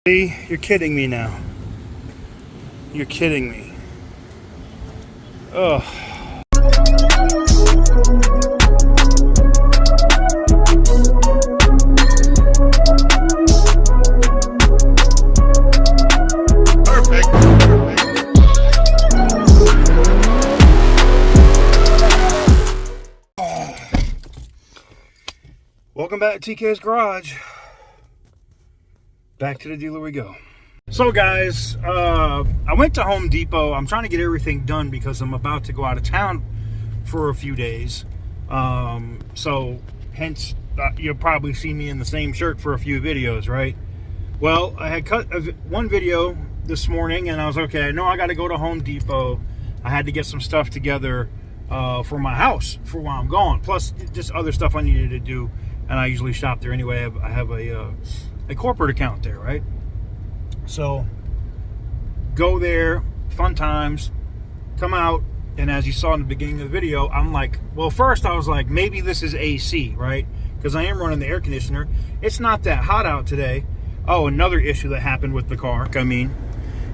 You're kidding me now. You're kidding me. Ugh. Welcome back to TK's Garage. Back to the dealer we go. So guys, I went to Home Depot. I'm trying to get everything done because I'm about to go out of town for a few days. So hence, you'll probably see me in the same shirt for a few videos, right? Well, I had cut one video this morning and I was okay, I know I got to go to Home Depot. I had to get some stuff together for my house for while I'm gone. Plus just other stuff I needed to do. And I usually shop there anyway. I have a corporate account there, right? So go there, fun times, come out, and as you saw in the beginning of the video, I'm like, well, first I was like, maybe this is AC, right? Because I am running the air conditioner. It's not that hot out today. Oh, another issue that happened with the car,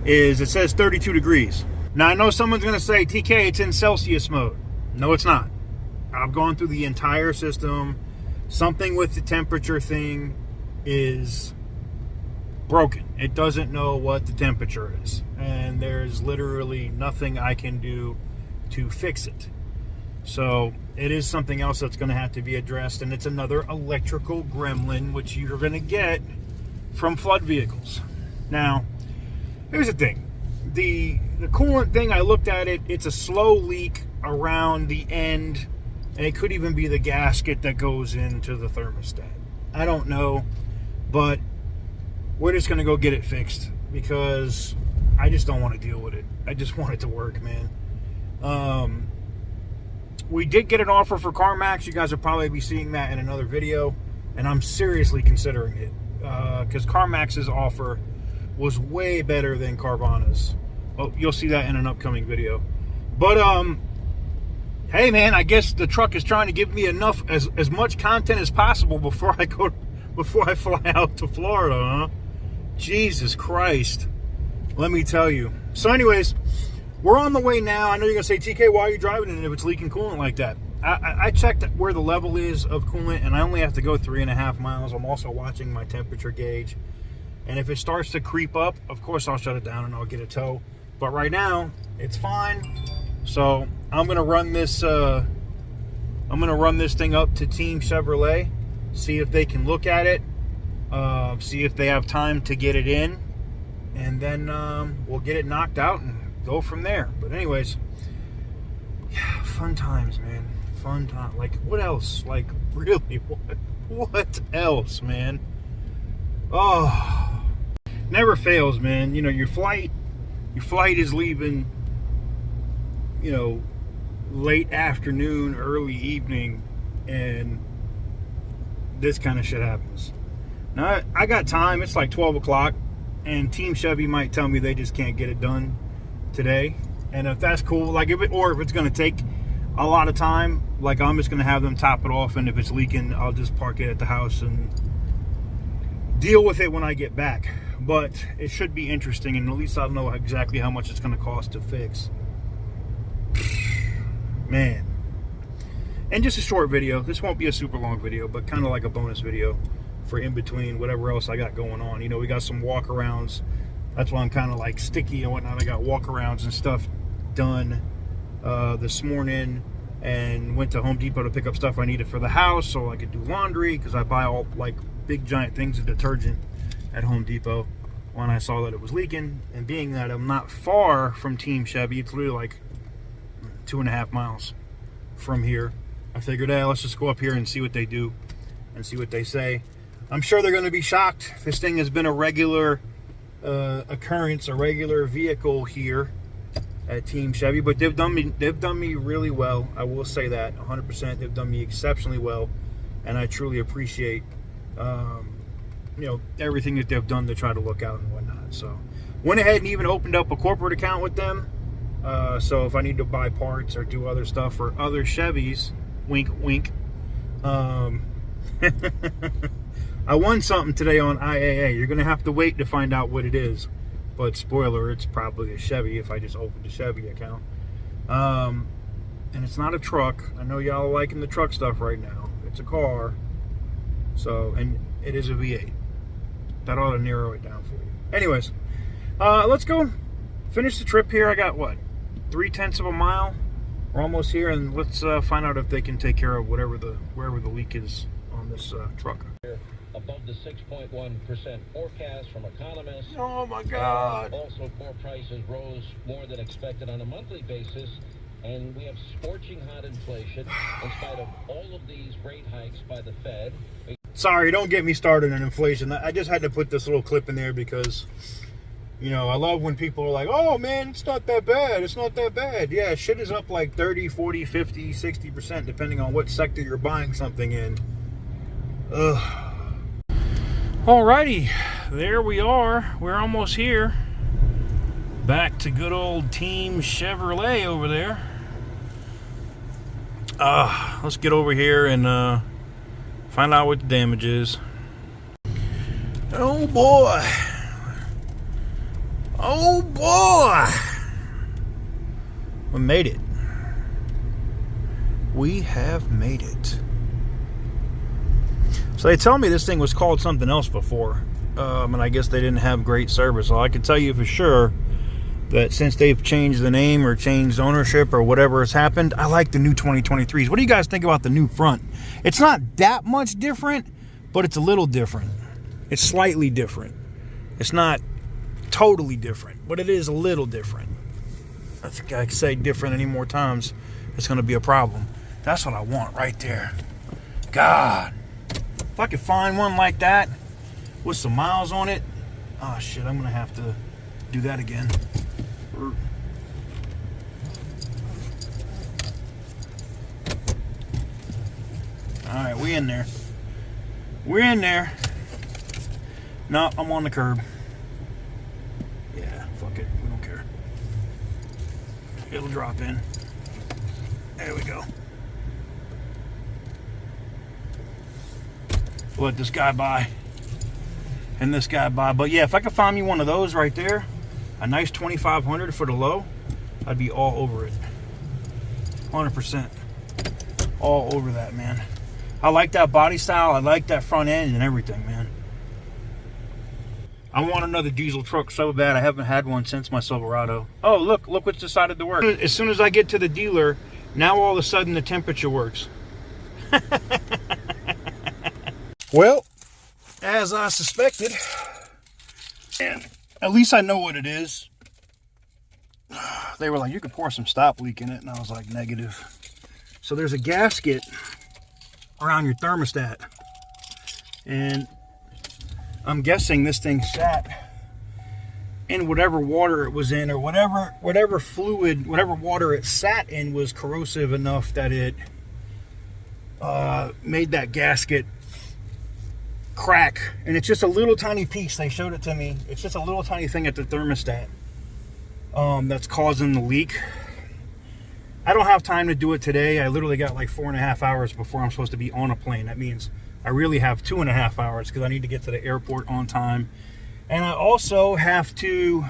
is it says 32 degrees. Now, I know someone's going to say, TK, it's in Celsius mode. No, it's not. I've gone through the entire system. Something with the temperature thing is broken. It doesn't know what the temperature is. And there's literally nothing I can do to fix it. So it is something else that's going to have to be addressed. And it's another electrical gremlin, which you're going to get from flood vehicles. Now, here's the thing. The coolant thing, I looked at it. It's a slow leak around the end. And it could even be the gasket that goes into the thermostat. I don't know, but we're just going to go get it fixed because I just don't want to deal with it. I just want it to work, man. We did get an offer for CarMax. You guys will probably be seeing that in another video, and I'm seriously considering it because CarMax's offer was way better than Carvana's. Oh, you'll see that in an upcoming video. But hey man, I guess the truck is trying to give me enough, as much content as possible before I fly out to Florida, huh? Jesus Christ. Let me tell you. So anyways, we're on the way now. I know you're gonna say, TK, why are you driving it if it's leaking coolant like that? I checked where the level is of coolant and I only have to go 3.5 miles. I'm also watching my temperature gauge. And if it starts to creep up, of course I'll shut it down and I'll get a tow. But right now, it's fine. So I'm gonna run this thing up to Team Chevrolet, see if they can look at it, see if they have time to get it in, and then we'll get it knocked out and go from there. But anyways, yeah, fun times, man. Fun time. Like, what else? Like, really, what else, man? Oh, never fails, man. You know, your flight is leaving, you know, late afternoon, early evening, and this kind of shit happens. Now, I got time. It's like 12 o'clock, and Team Chevy might tell me they just can't get it done today. And if that's cool, like if it's going to take a lot of time, like I'm just going to have them top it off, and if it's leaking, I'll just park it at the house and deal with it when I get back. But it should be interesting, and at least I'll know exactly how much it's going to cost to fix. Man. And just a short video. This won't be a super long video, but kind of like a bonus video for in between whatever else I got going on. You know, we got some walkarounds. That's why I'm kind of like sticky and whatnot. I got walkarounds and stuff done this morning, and went to Home Depot to pick up stuff I needed for the house so I could do laundry, because I buy all like big giant things of detergent at Home Depot when I saw that it was leaking. And being that I'm not far from Team Chevy, it's literally like 2.5 miles from here, I figured, hey, let's just go up here and see what they do and see what they say. I'm sure they're going to be shocked. This thing has been a regular occurrence, a regular vehicle here at Team Chevy, but they've done me really well. I will say that 100%. They've done me exceptionally well, and I truly appreciate you know, everything that they've done to try to look out and whatnot. So went ahead and even opened up a corporate account with them. So if I need to buy parts or do other stuff for other Chevys, wink, wink, I I won something today on IAA. You're going to have to wait to find out what it is. But spoiler, it's probably a Chevy if I just opened a Chevy account. And it's not a truck. I know y'all are liking the truck stuff right now. It's a car. So, and it is a V8. That ought to narrow it down for you. Anyways, let's go finish the trip here. I got, what, 0.3 of a mile? We're almost here, and let's find out if they can take care of wherever the leak is on this truck. Above the 6.1% forecast from economists. Oh my God. Also, core prices rose more than expected on a monthly basis, and we have scorching hot inflation in spite of all of these rate hikes by the Fed. Sorry, don't get me started on inflation. I just had to put this little clip in there because, you know, I love when people are like, oh man, it's not that bad. It's not that bad. Yeah, shit is up like 30, 40, 50, 60%, depending on what sector you're buying something in. Ugh. Alrighty, there we are. We're almost here. Back to good old Team Chevrolet over there. Let's get over here and find out what the damage is. Oh boy. Oh boy. We made it. We have made it. So they tell me this thing was called something else before, and I guess they didn't have great service. So I can tell you for sure that since they've changed the name or changed ownership or whatever has happened, I like the new 2023s. What do you guys think about the new front? It's not that much different, but it's a little different. It's slightly different. It's not totally different, but it is a little different. I think I can say different any more times, it's going to be a problem. That's what I want right there. God. If I could find one like that with some miles on it, oh shit, I'm gonna have to do that again. Alright, we in there. We're in there. No, I'm on the curb. Yeah, fuck it, we don't care. It'll drop in. There we go. Let this guy by and this guy by. But yeah, if I could find me one of those right there, a nice 2500 for the low, I'd be all over it. 100% all over that, man. I like that body style. I like that front end and everything, man. I want another diesel truck so bad. I haven't had one since my Silverado. Oh, look what's decided to work. As soon as I get to the dealer, now all of a sudden the temperature works. Well, as I suspected, and at least I know what it is. They were like, you could pour some stop leak in it, and I was like, negative. So there's a gasket around your thermostat, and I'm guessing this thing sat in whatever water it was in, or whatever fluid, whatever water it sat in was corrosive enough that it made that gasket crack. And it's just a little tiny piece. They showed it to me. It's just a little tiny thing at the thermostat that's causing the leak. I don't have time to do it today. I literally got like 4.5 hours before I'm supposed to be on a plane. That means I really have 2.5 hours because I need to get to the airport on time, and I also have to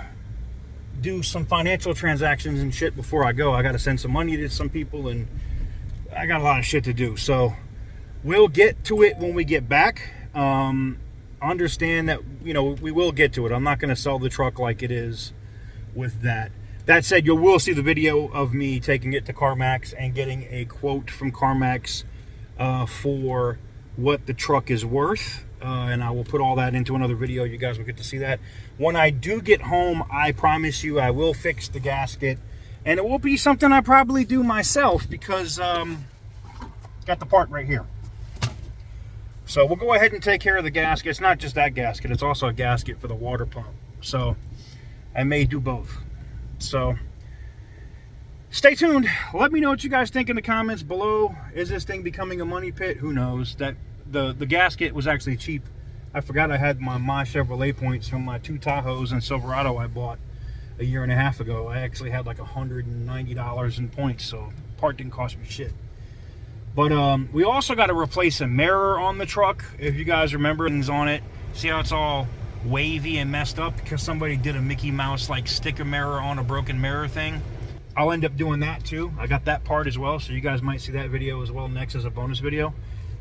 do some financial transactions and shit before I go. I got to send some money to some people, and I got a lot of shit to do. So we'll get to it when we get back. Understand that, you know, we will get to it. I'm not going to sell the truck like it is with that. That said, you will see the video of me taking it to CarMax and getting a quote from CarMax for what the truck is worth. And I will put all that into another video. You guys will get to see that. When I do get home, I promise you I will fix the gasket. And it will be something I probably do myself because got the part right here. So we'll go ahead and take care of the gasket. It's not just that gasket. It's also a gasket for the water pump. So I may do both. So stay tuned. Let me know what you guys think in the comments below. Is this thing becoming a money pit? Who knows? That the gasket was actually cheap. I forgot I had my Chevrolet points from my 2 Tahoes and Silverado I bought a year and a half ago. I actually had like $190 in points, so part didn't cost me shit. But we also got to replace a mirror on the truck. If you guys remember things on it, see how it's all wavy and messed up because somebody did a Mickey Mouse like sticker mirror on a broken mirror thing. I'll end up doing that too. I got that part as well, so you guys might see that video as well next as a bonus video,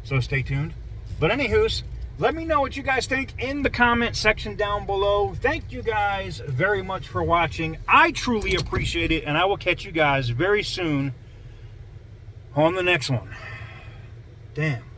so stay tuned. But anywho's, let me know what you guys think in the comment section down below. Thank you guys very much for watching. I truly appreciate it, and I will catch you guys very soon on the next one. Damn.